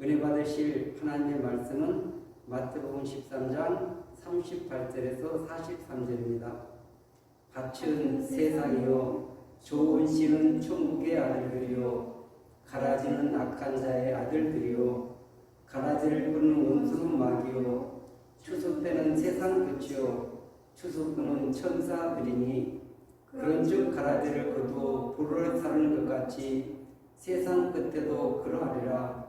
은혜 받으실 하나님의 말씀은 마태복음 13장 38절에서 43절입니다. 밭은 세상이요 좋은 씨는 천국의 아들들이요 가라지는 악한 자의 아들들이요 가라지를 끄는 원수는 마귀요 추수때는 세상 끝이요 추수꾼은 천사들이니 그런즉 가라지를 거두어 불을 사르는 것 같이 세상 끝에도 그러하리라.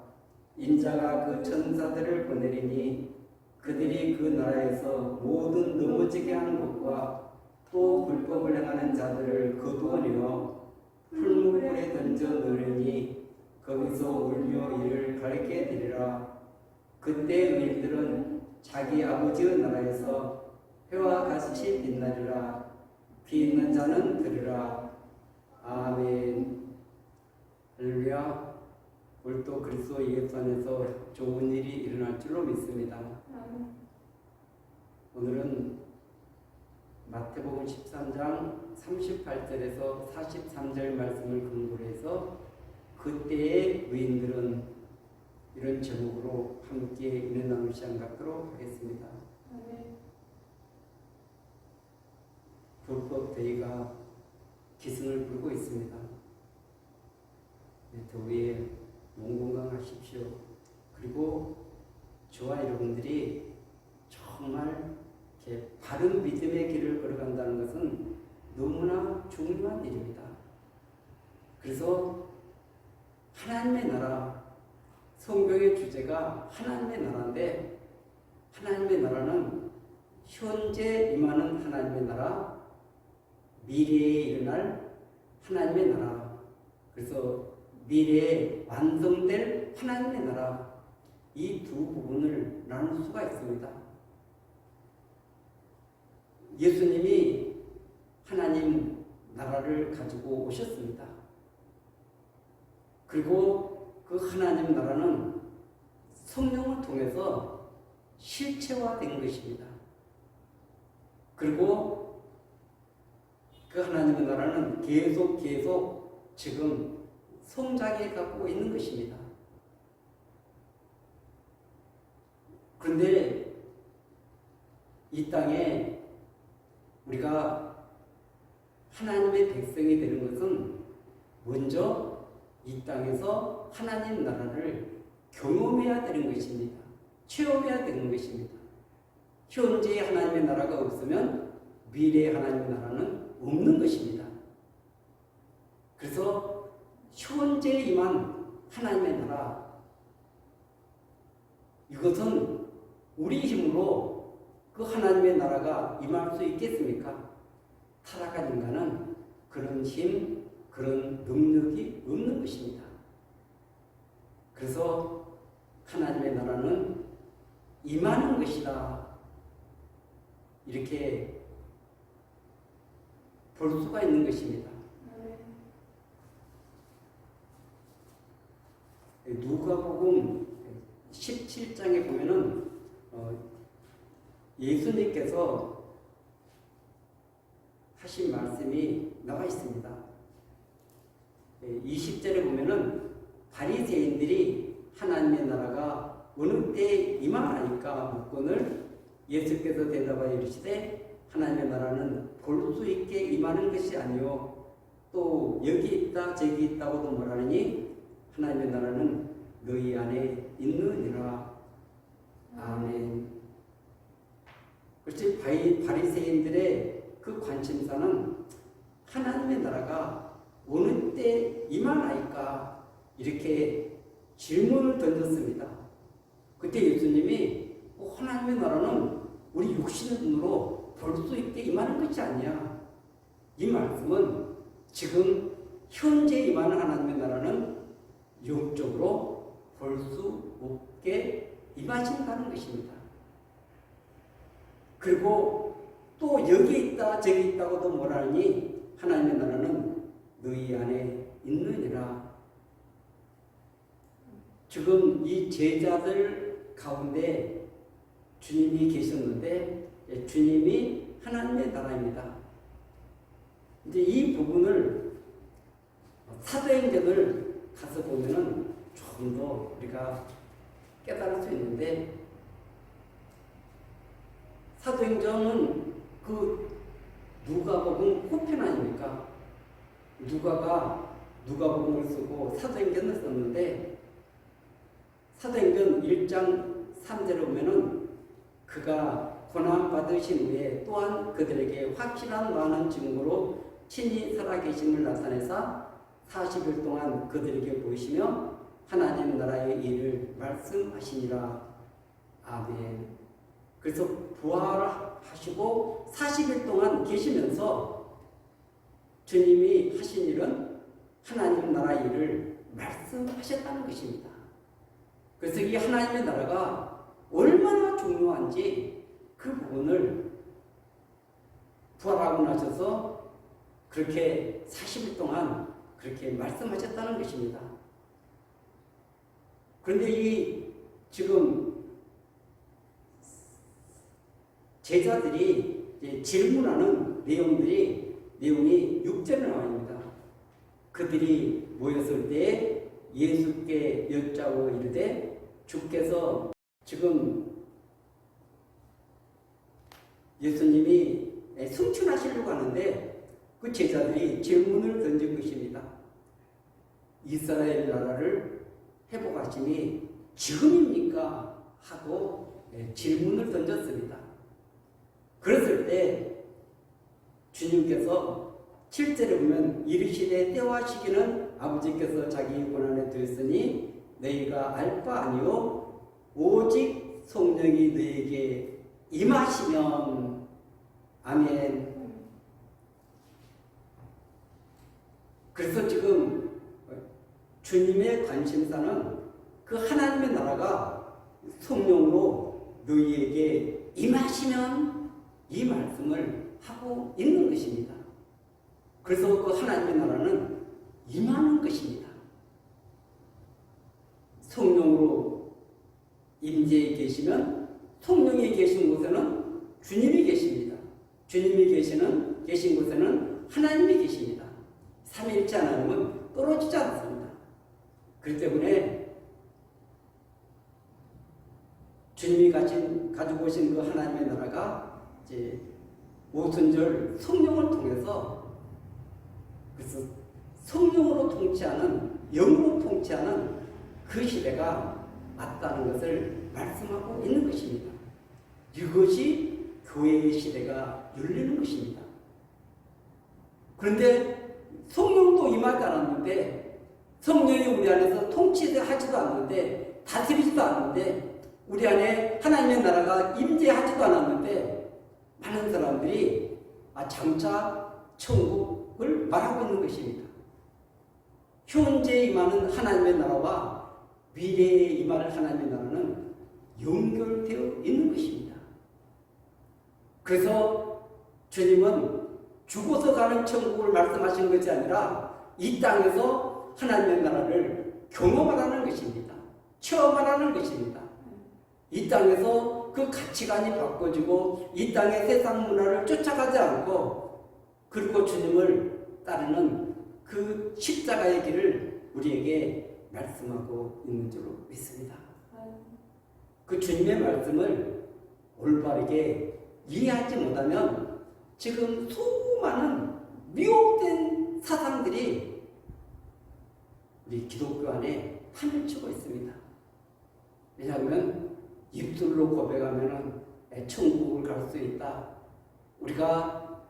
인자가 그 천사들을 보내리니 그들이 그 나라에서 모든 넘어지게 하는 것과 또 불법을 행하는 자들을 거두어내어 풀무불에 던져 넣으니 거기서 울며 이를 가리게 되리라. 그때 의인들은 자기 아버지의 나라에서 해와 같이 빛나리라. 귀 있는 자는 들으라. 아멘. 할렐루야. 오늘도 그리스도 예수 안에서 좋은 일이 일어날 줄로 믿습니다. 오늘은 마태복음 13장 38절에서 43절 말씀을 근거로 해서 그때의 의인들은 이런 제목으로 함께 은혜 나눌 시간 갖도록 하겠습니다. 불법 대의가 기승을 부르고 있습니다. 더위에 몸 건강하십시오. 그리고 저와 여러분들이 정말 이렇게 바른 믿음의 길을 걸어간다는 것은 너무나 중요한 일입니다. 그래서 하나님의 나라, 성경의 주제가 하나님의 나라인데 하나님의 나라는 현재 임하는 하나님의 나라, 미래에 일어날 하나님의 나라, 그래서 미래에 완성될 하나님의 나라, 이 두 부분을 나눌 수가 있습니다. 예수님이 하나님 나라를 가지고 오셨습니다. 그리고 그 하나님 나라는 성령을 통해서 실체화된 것입니다. 그리고 그 하나님의 나라는 계속 지금 성장해 가고 있는 것입니다. 그런데 이 땅에 우리가 하나님의 백성이 되는 것은 먼저 이 땅에서 하나님 나라를 경험해야 되는 것입니다. 체험해야 되는 것입니다. 현재의 하나님의 나라가 없으면 미래의 하나님의 나라는 없는 것입니다. 그래서 현재에 임한 하나님의 나라, 이것은 우리 힘으로 그 하나님의 나라가 임할 수 있겠습니까? 타락한 인간은 그런 힘, 그런 능력이 없는 것입니다. 그래서 하나님의 나라는 임하는 것이다, 이렇게 볼 수가 있는 것입니다. 누가복음 17장에 보면은 예수님께서 하신 말씀이 나와 있습니다. 20절에 보면은 바리새인들이 하나님의 나라가 어느 때에 임하나이까 묻거늘 예수께서 대답하여 이르시되 하나님의 나라는 볼 수 있게 임하는 것이 아니요 또 여기 있다 저기 있다고도 말하느니 하나님의 나라는 너희 안에 있느니라. 아멘. 그렇지, 바리새인들의 그 관심사는 하나님의 나라가 어느 때 임하나이까 이렇게 질문을 던졌습니다. 그때 예수님이 하나님의 나라는 우리 육신의 눈으로 볼 수 있게 임하는 것이 아니야. 이 말씀은 지금 현재 임하는 하나님의 나라는 영적으로 볼 수 없게 임하신다는 것입니다. 그리고 또 여기 있다 저기 있다고도 뭐라니 하나님의 나라는 너희 안에 있느니라. 지금 이 제자들 가운데 주님이 계셨는데 주님이 하나님의 나라입니다. 이제 이 부분을 사도행전을 가서 보면은 좀 더 우리가 깨달을 수 있는데, 사도행전은 그 누가복음 후편 아닙니까? 누가가 누가복음을 쓰고 사도행전을 썼는데, 사도행전 1장 3절에 보면은 그가 고난 받으신 후에 또한 그들에게 확실한 많은 증거로 친히 살아계심을 나타내사 40일 동안 그들에게 보이시며 하나님 나라의 일을 말씀하시니라. 아멘. 그래서 부활하시고 40일 동안 계시면서 주님이 하신 일은 하나님 나라 일을 말씀하셨다는 것입니다. 그래서 이 하나님의 나라가 얼마나 중요한지 그 부분을 부활하고 나셔서 그렇게 40일 동안 그렇게 말씀하셨다는 것입니다. 그런데 이 지금 제자들이 질문하는 내용이 6절에 나와 있습니다. 그들이 모였을 때 예수께 여짜고 이르되 주께서 지금 예수님이 승천하시려고 하는데 그 제자들이 질문을 던진 것입니다. 이스라엘 나라를 회복하심이 지금입니까? 하고 질문을 던졌습니다. 그랬을 때 주님께서 7절에 보면 이르시되 때와 시기는 아버지께서 자기 권한에 두었으니 너희가 알 바 아니요 오직 성령이 너희에게 임하시면. 아멘. 그래서 지금 주님의 관심사는 그 하나님의 나라가 성령으로 너희에게 임하시면 이 말씀을 하고 있는 것입니다. 그래서 그 하나님의 나라는 임하는 것입니다. 성령으로 임재해 계시면 성령이 계신 곳에는 주님이 계십니다. 주님이 계신 곳에는 하나님이 계십니다. 삼위일체 하나님은 떨어지지 않습니다. 그렇기 때문에 주님이 가지고 오신 그 하나님의 나라가 이제 오순절 성령을 통해서, 그래서 성령으로 통치하는, 영으로 통치하는 그 시대가 왔다는 것을 말씀하고 있는 것입니다. 이것이 교회의 시대가 열리는 것입니다. 그런데 성령도 임하지 않았는데, 성령이 우리 안에서 통치하지도 않는데, 다스리지도 않는데, 우리 안에 하나님의 나라가 임재하지도 않았는데 많은 사람들이 장차 천국을 말하고 있는 것입니다. 현재 임하는 하나님의 나라와 미래에 임할 하나님의 나라는 연결되어 있는 것입니다. 그래서 주님은 죽어서 가는 천국을 말씀하신 것이 아니라 이 땅에서 하나님의 나라를 경험하라는 것입니다. 체험하라는 것입니다. 이 땅에서 그 가치관이 바꿔지고 이 땅의 세상 문화를 쫓아가지 않고, 그리고 주님을 따르는 그 십자가의 길을 우리에게 말씀하고 있는 줄로 믿습니다. 그 주님의 말씀을 올바르게 이해하지 못하면 지금 수많은 미혹된 사상들이 우리 기독교 안에 판을 치고 있습니다. 왜냐하면 입술로 고백하면 천국을 갈 수 있다. 우리가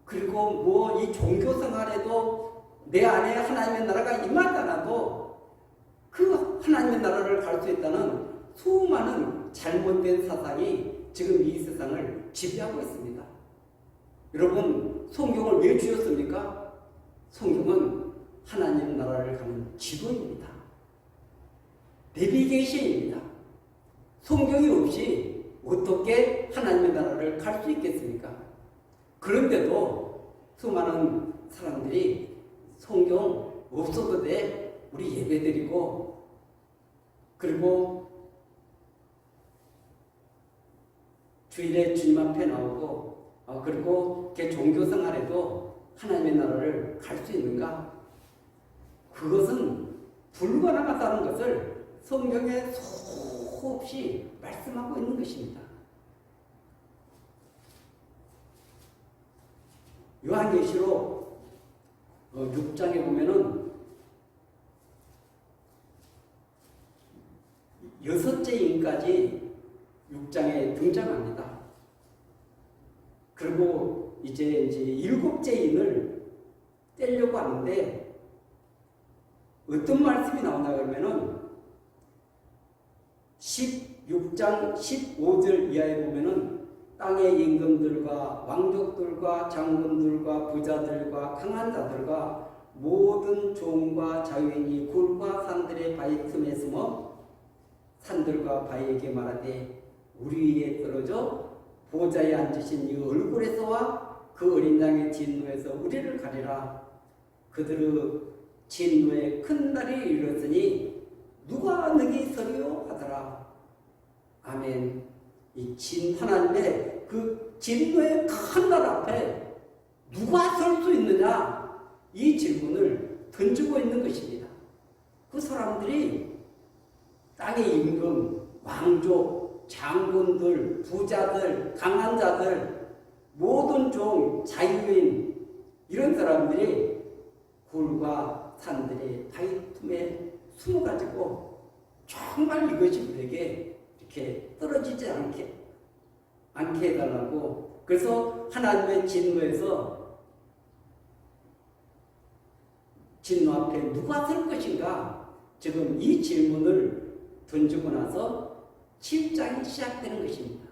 그리고 뭐 이 종교 생활에도 내 안에 하나님의 나라가 임하지 않아도 그 하나님의 나라를 갈 수 있다는 수많은 잘못된 사상이 지금 이 세상을 지배하고 있습니다. 여러분, 성경을 왜 주셨습니까? 성경은 하나님 나라를 가는 지도입니다. 내비게이션입니다. 성경이 없이 어떻게 하나님의 나라를 갈 수 있겠습니까? 그런데도 수많은 사람들이 성경 없어도 돼, 우리 예배드리고, 그리고 주일에 주님 앞에 나오고, 그리고 그 종교 생활에도 하나님의 나라를 갈 수 있는가? 그것은 불가능하다는 것을 성경에 수없이 말씀하고 있는 것입니다. 요한계시록 6장에 보면은 6째 인까지 6장에 등장합니다. 그리고 이제 7째 인을 떼려고 하는데 어떤 말씀이 나오나 그러면은 16장 15절 이하에 보면은 땅의 임금들과 왕족들과 장군들과 부자들과 강한 자들과 모든 종과 자유인이 굴과 산들의 바위 틈에 숨어 산들과 바위에게 말하되 우리 위에 떨어져 보좌에 앉으신 이 얼굴에서와 그 어린 양의 진노에서 우리를 가리라. 그들의 진노에 큰 날이 이르렀으니 누가 너희 서리요 하더라. 아멘. 이 하나님의 그 진노의 큰 날 앞에 누가 설 수 있느냐? 이 질문을 던지고 있는 것입니다. 그 사람들이 땅의 임금, 왕족, 장군들, 부자들, 강한 자들, 모든 종, 자유인 이런 사람들이 굴과 산들의 바위 틈에 숨어가지고 정말 이것이 우리에게 이렇게 떨어지지 않게 해달라고. 그래서 하나님의 진노에서 진노 앞에 누가 설 것인가? 지금 이 질문을 던지고 나서 7장이 시작되는 것입니다.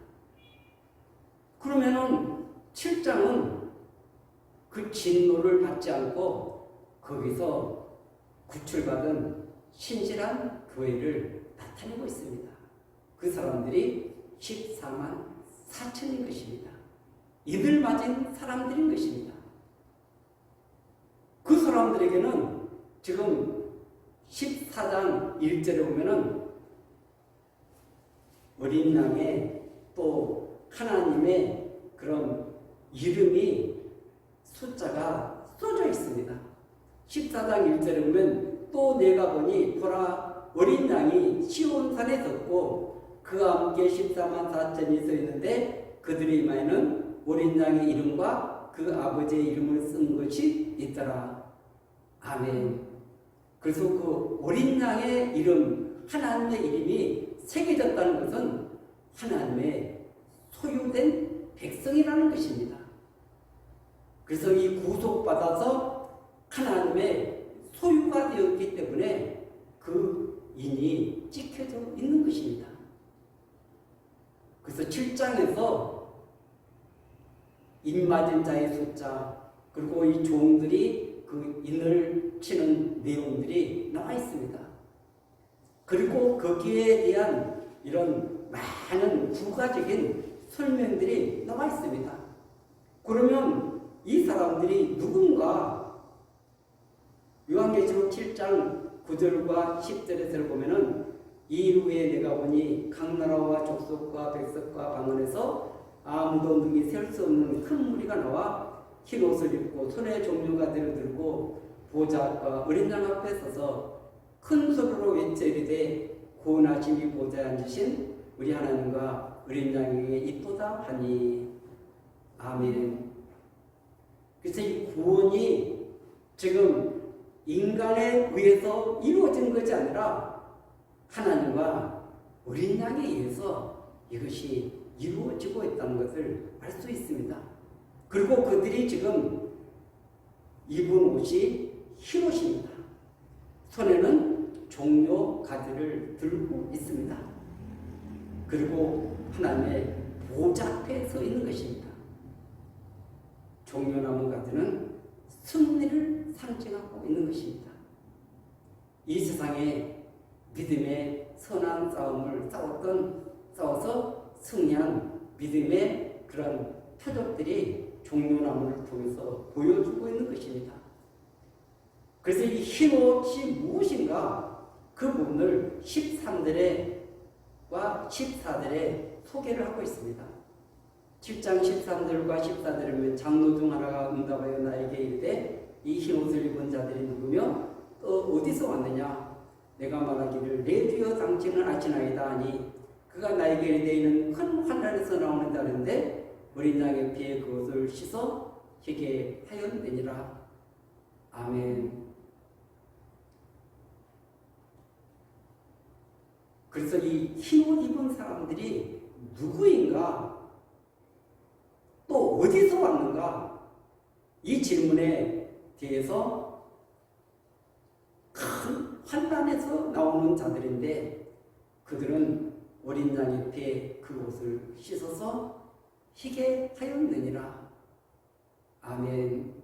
그러면은 7장은 그 진노를 받지 않고 거기서 구출받은 신실한 교회를 나타내고 있습니다. 그 사람들이 14만 4천인 것입니다. 이들 맞은 사람들인 것입니다. 그 사람들에게는 지금 14장 1절에 보면은 어린 양의 또 하나님의 그런 이름이 숫자가 써져 있습니다. 14장 1절에 보면 또 내가 보니 보라 어린 양이 시온산에 섰고 그와 함께 14만 4천이 서 있는데 그들의 이마에는 어린 양의 이름과 그 아버지의 이름을 쓴 것이 있더라. 아멘. 그래서 그 어린 양의 이름, 하나님의 이름이 새겨졌다는 것은 하나님의 소유된 백성이라는 것입니다. 그래서 이 구속받아서 하나님의 소유가 되었기 때문에 그 인이 찍혀져 있는 것입니다. 그래서 7장에서 인 맞은 자의 숫자 그리고 이 종들이 그 인을 치는 내용들이 나와 있습니다. 그리고 거기에 대한 이런 많은 부가적인 설명들이 나와 있습니다. 그러면 이 사람들이 누군가? 요한계시록 7장 9절과 10절에서 보면은 이후에 내가 보니 각 나라와 족속과 백성과 방언에서 아무도 능히 셀 수 없는 큰 무리가 나와 흰 옷을 입고 손에 종려가지를 들고 보좌 앞과 어린 양 앞에 서서 큰 소리로 외치리되 구원하심이 보좌에 앉으신 우리 하나님과 어린 양에게 있도다 하니. 아멘. 그래서 이 구원이 지금 인간에 의해서 이루어진 것이 아니라 하나님과 어린 양에 의해서 이것이 이루어지고 있다는 것을 알 수 있습니다. 그리고 그들이 지금 입은 옷이 흰 옷입니다. 손에는 종려 가지를 들고 있습니다. 그리고 하나님의 보좌 앞에 서 있는 것입니다. 종려나무 가지는 승리를 상징하고 있는 것입니다. 이 세상에 믿음의 선한 싸움을 싸워서 승리한 믿음의 그런 표적들이 종려나무를 통해서 보여주고 있는 것입니다. 그래서 이 흰 옷이 무엇인가 그 부분을 13절과 14절에 소개를 하고 있습니다. 7장 13절과 14절에 보면 장로 중 하나가 응답하여 나에게 이르되 이 흰 옷을 입은 자들이 누구며 또 어디서 왔느냐? 내가 말하기를 내 주여 당신은 아시나이다 하니 그가 나에게 이르되 큰 환난에서 나오는다는데 어린 양의 피에 그것을 씻어 희게 하였느니라. 아멘. 그래서 이 흰옷 입은 사람들이 누구인가, 또 어디서 왔는가, 이 질문에 대해서 큰 환난에서 나오는 자들인데 그들은 어린 양의 피에 그 옷을 씻어서 희게 하였느니라. 아멘.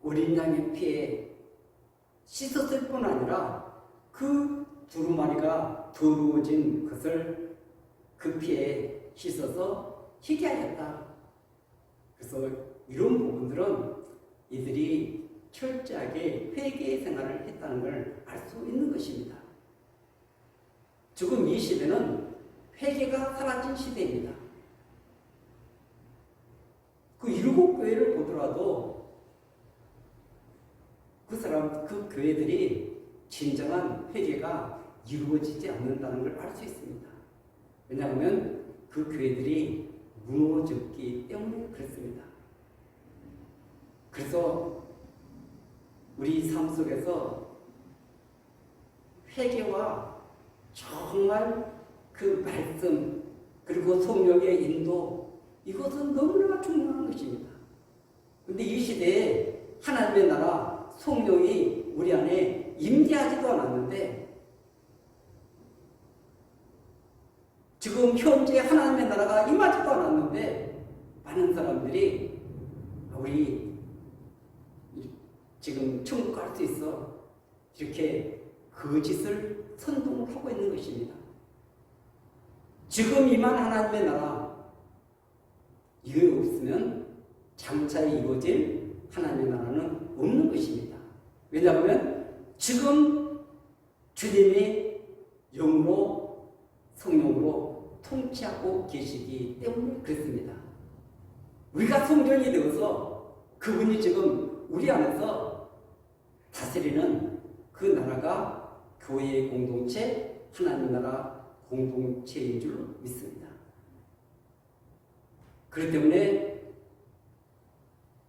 어린 양의 피에 씻었을 뿐 아니라 그 두루마리가 더러워진 것을 그 피에 씻어서 희게 하였다. 그래서 이런 부분들은 이들이 철저하게 회개 생활을 했다는 걸 알 수 있는 것입니다. 지금 이 시대는 회개가 사라진 시대입니다. 그 일곱 교회를 보더라도 그 교회들이 진정한 회개가 이루어지지 않는다는 걸 알 수 있습니다. 왜냐하면 그 교회들이 무너졌기 때문에 그렇습니다. 그래서 우리 삶 속에서 회개와 정말 그 말씀 그리고 성령의 인도, 이것은 너무나 중요한 것입니다. 그런데 이 시대에 하나님의 나라 성령이 우리 안에 임재하지도 않았는데 지금 현재 하나님의 나라가 임하지도 않았는데 많은 사람들이 우리 지금 천국 갈 수 있어 이렇게 거짓을 선동을 하고 있는 것입니다. 지금 임한 하나님의 나라, 이거 없으면 장차 이루어질 하나님의 나라는 없는 것입니다. 왜냐하면 지금 주님이 영으로 성령으로 통치하고 계시기 때문에 그렇습니다. 우리가 성전이 되어서 그분이 지금 우리 안에서 다스리는 그 나라가 교회의 공동체, 하나님 나라 공동체인 줄 믿습니다. 그렇기 때문에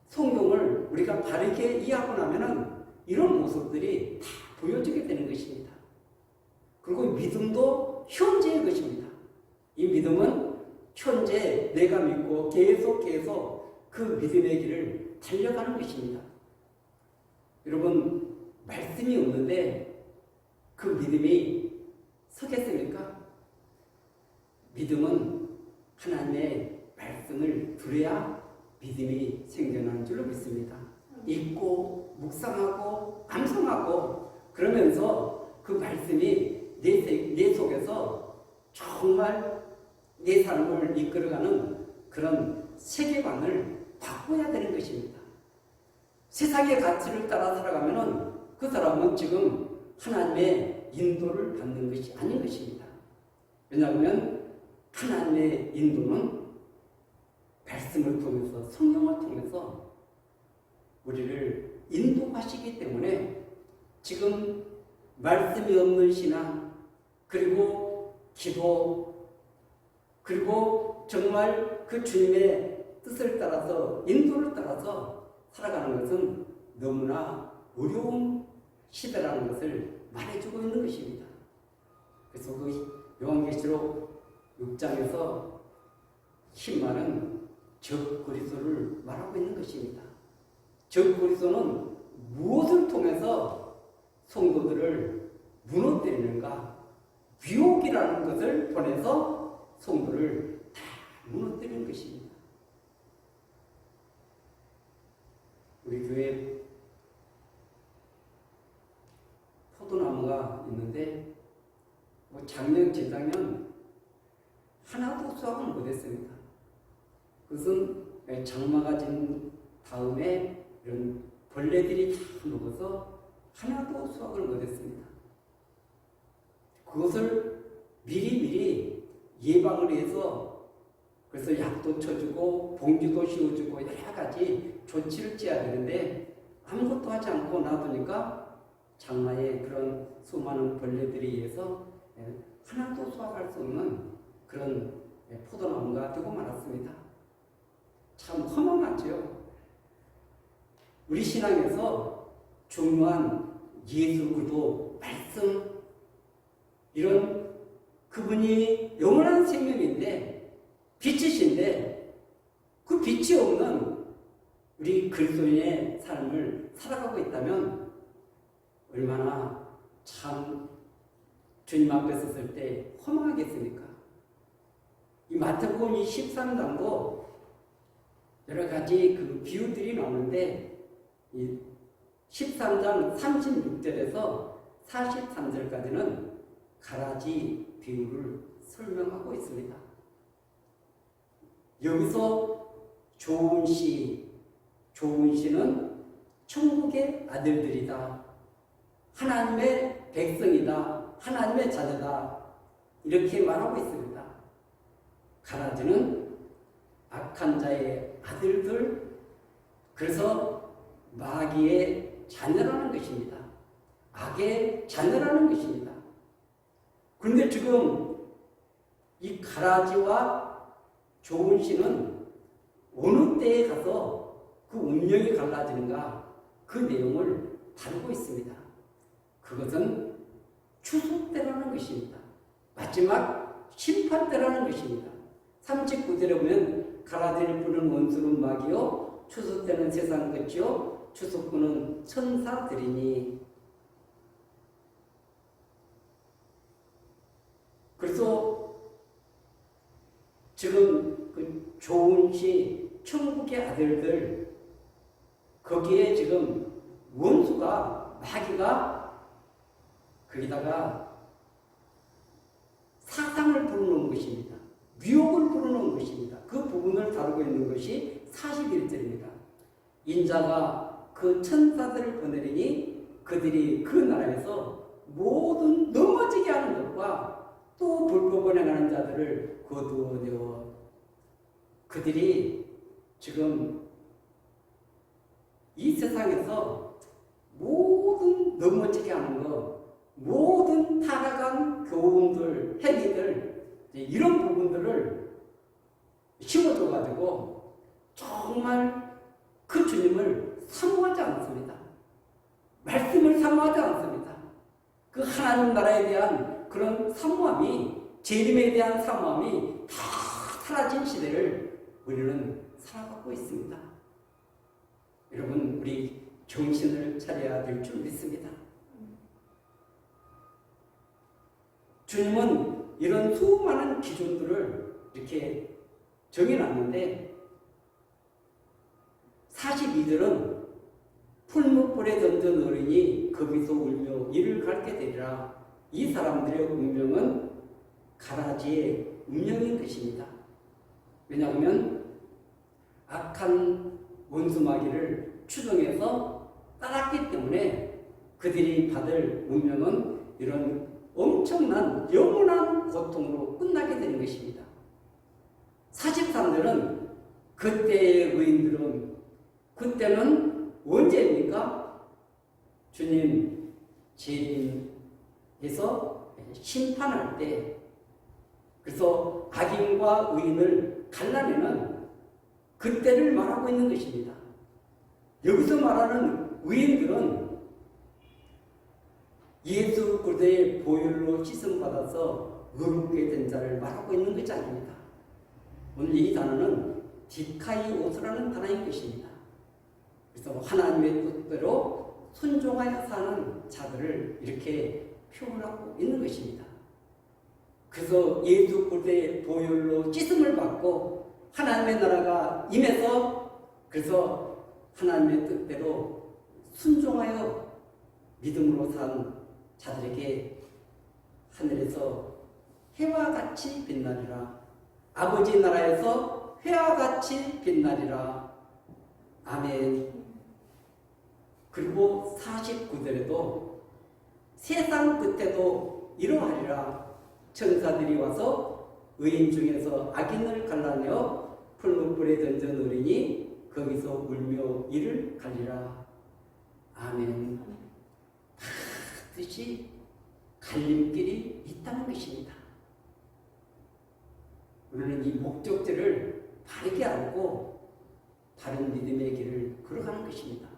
성경을 우리가 바르게 이해하고 나면은 이런 모습들이 다 보여지게 되는 것입니다. 그리고 믿음도 현재의 것입니다. 이 믿음은 현재 내가 믿고 계속 그 믿음의 길을 달려가는 것입니다. 여러분, 말씀이 없는데 그 믿음이 서겠습니까? 믿음은 하나님의 말씀을 들어야 믿음이 생겨나는 줄로 믿습니다. 읽고 묵상하고 감상하고 그러면서 그 말씀이 내 속에서 정말 내 삶을 이끌어가는 그런 세계관을 바꿔야 되는 것입니다. 세상의 가치를 따라 살아가면은 그 사람은 지금 하나님의 인도를 받는 것이 아닌 것입니다. 왜냐하면 하나님의 인도는 말씀을 통해서, 성령을 통해서 우리를 인도하시기 때문에 지금 말씀이 없는 신앙, 그리고 기도, 그리고 정말 그 주님의 뜻을 따라서, 인도를 따라서 살아가는 것은 너무나 어려운 시대라는 것을 말해주고 있는 것입니다. 그래서 그 요한계시록 6장에서 흰말은 적그리스도를 말하고 있는 것입니다. 적그리스도는 무엇을 통해서 성도들을 무너뜨리는가? 유혹이라는 것을 통해서 성도를 다 무너뜨리는 것입니다. 우리 교회에 포도나무가 있는데 작년, 재작년 하나도 수확을 못했습니다. 그것은 장마가 진 다음에 이런 벌레들이 다 먹어서 하나도 수확을 못했습니다. 그것을 미리미리 예방을 해서 그래서 약도 쳐주고 봉지도 씌워주고 여러 가지 조치를 취해야 되는데 아무것도 하지 않고 놔두니까 장마에 그런 수많은 벌레들에 의해서 하나도 수확할 수 없는 그런 포도나무가 되고 말았습니다. 참 허망하죠. 우리 신앙에서 중요한 예수 그리스도 말씀, 이런 그분이 영원한 생명인데 빛이신데 그 빛이 없는 우리 그리스도인의 삶을 살아가고 있다면 얼마나 참 주님 앞에 섰을 때 허망하겠습니까? 이 마태복음 13장도 여러 가지 그 비유들이 나오는데 이 13장 36절에서 43절까지는 가라지 비유를 설명하고 있습니다. 여기서 좋은 씨는 천국의 아들들이다. 하나님의 백성이다. 하나님의 자녀다. 이렇게 말하고 있습니다. 가라지는 악한 자의 아들들, 그래서 마귀의 자녀라는 것입니다. 악의 자녀라는 것입니다. 그런데 지금 이 가라지와 좋은 씨는 어느 때에 가서 그 운명이 갈라지는가, 그 내용을 다루고 있습니다. 그것은 추수 때라는 것입니다. 마지막 심판 때라는 것입니다. 39절에 보면 가라지를 부는 원수는 마귀요 추수 때는 세상 끝이요 추수꾼은 천사들이니. 그래서 지금 그 좋은 시 천국의 아들들, 거기에 지금 원수가 마귀가 거기다가 사상을 불어넣은 것입니다. 미혹을 불어넣은 것입니다. 그 부분을 다루고 있는 것이 41절입니다. 인자가 그 천사들을 보내리니 그들이 그 나라에서 모든 넘어지게 하는 것과 또 불법을 행하는 자들을 거두어내어. 그들이 지금 이 세상에서 모든 넘어지게 하는 것, 모든 타락한 교훈들, 행위들, 이런 부분들을 심어줘가지고 정말 그 주님을 사모하지 않습니다. 말씀을 사모하지 않습니다. 그 하나님 나라에 대한 그런 사모함이, 재림에 대한 사모함이 다 사라진 시대를 우리는 살아가고 있습니다. 여러분, 우리 정신을 차려야 될 줄 믿습니다. 주님은 이런 수많은 기준들을 이렇게 정해놨는데 42절은 풀무불에 던전 어린이 거기서 울며 이를 갈게 되리라. 이 사람들의 운명은 가라지의 운명인 것입니다. 왜냐하면 악한 원수마귀를 추종해서 따랐기 때문에 그들이 받을 운명은 이런 엄청난 영원한 고통으로 끝나게 되는 것입니다. 43절은 그때의 의인들은, 그때는 언제입니까? 주님 재림에서 심판할 때, 그래서 악인과 의인을 갈라내는 그때를 말하고 있는 것입니다. 여기서 말하는 의인들은 예수 그리스도의 보혈로 씻음받아서 의롭게 된 자를 말하고 있는 것이 아닙니다. 오늘 이 단어는 디카이오스라는 단어인 것입니다. 그래서 하나님의 뜻대로 순종하여 사는 자들을 이렇게 표현하고 있는 것입니다. 그래서 예수 그리스도의 보혈로 씻음을 받고 하나님의 나라가 임해서, 그래서 하나님의 뜻대로 순종하여 믿음으로 산 자들에게 하늘에서 해와 같이 빛나리라. 아버지 나라에서 해와 같이 빛나리라. 아멘. 그리고 49절에도 세상 끝에도 이러하리라. 천사들이 와서 의인 중에서 악인을 갈라내어 풀무불에 던져 놓으리니 거기서 울며 이를 갈리라. 아멘. 반드시 갈림길이 있다는 것입니다. 우리는 이 목적지를 바르게 알고 바른 믿음의 길을 걸어가는 것입니다.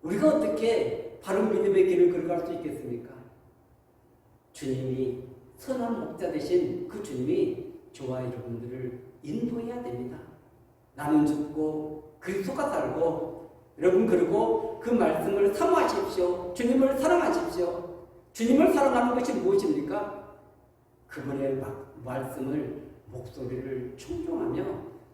우리가 어떻게 바른 믿음의 길을 걸어갈 수 있겠습니까? 주님이 선한 목자 되신 그 주님이 저와 여러분들을 인도해야 됩니다. 나는 죽고 그리스도가 살고, 여러분 그리고 그 말씀을 사모하십시오. 주님을 사랑하십시오. 주님을 사랑하는 것이 무엇입니까? 그분의 말씀을 목소리를 충종하며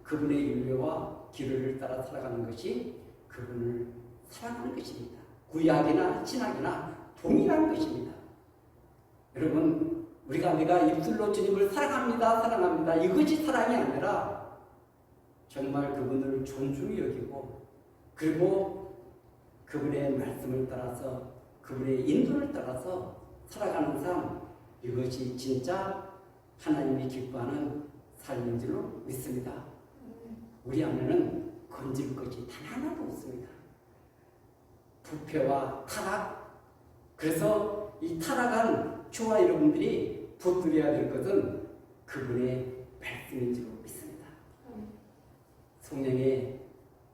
그분의 윤례와 기르를 따라 살아가는 것이 그분을 사랑하는 것입니다. 구약이나 신약이나 동일한 것입니다. 여러분, 내가 입술로 주님을 사랑합니다, 사랑합니다, 이것이 사랑이 아니라 정말 그분을 존중히 여기고, 그리고 그분의 말씀을 따라서, 그분의 인도를 따라서 살아가는 삶, 이것이 진짜 하나님이 기뻐하는 삶인 줄로 믿습니다. 우리 안에는 건질 것이 단 하나도 없습니다. 부패와 타락, 그래서 이 타락한 저와 여러분들이 붙들어야 될 것은 그분의 말씀인 줄로 믿습니다. 성령의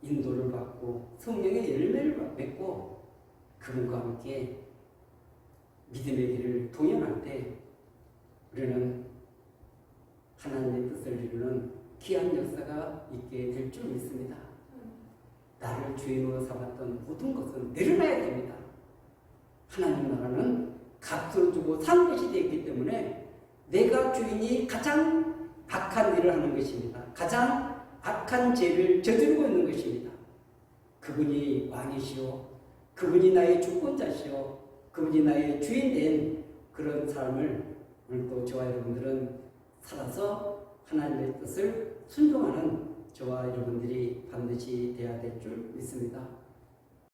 인도를 받고 성령의 열매를 맺고 그분과 함께 믿음의 길을 동행할 때 우리는 하나님의 뜻을 이루는 귀한 역사가 있게 될 줄 믿습니다. 나를 주인으로 삼았던 모든 것은 내려놔야 됩니다. 하나님 나라는 값을 주고 산 것이 되기 때문에 내가 주인이 가장 악한 일을 하는 것입니다. 가장 악한 죄를 저지르고 있는 것입니다. 그분이 왕이시오, 그분이 나의 주권자시오, 그분이 나의 주인 된 그런 삶을 오늘도 저와 여러분들은 살아서 하나님의 뜻을 순종하는 저와 여러분들이 반드시 되어야 될 줄 믿습니다.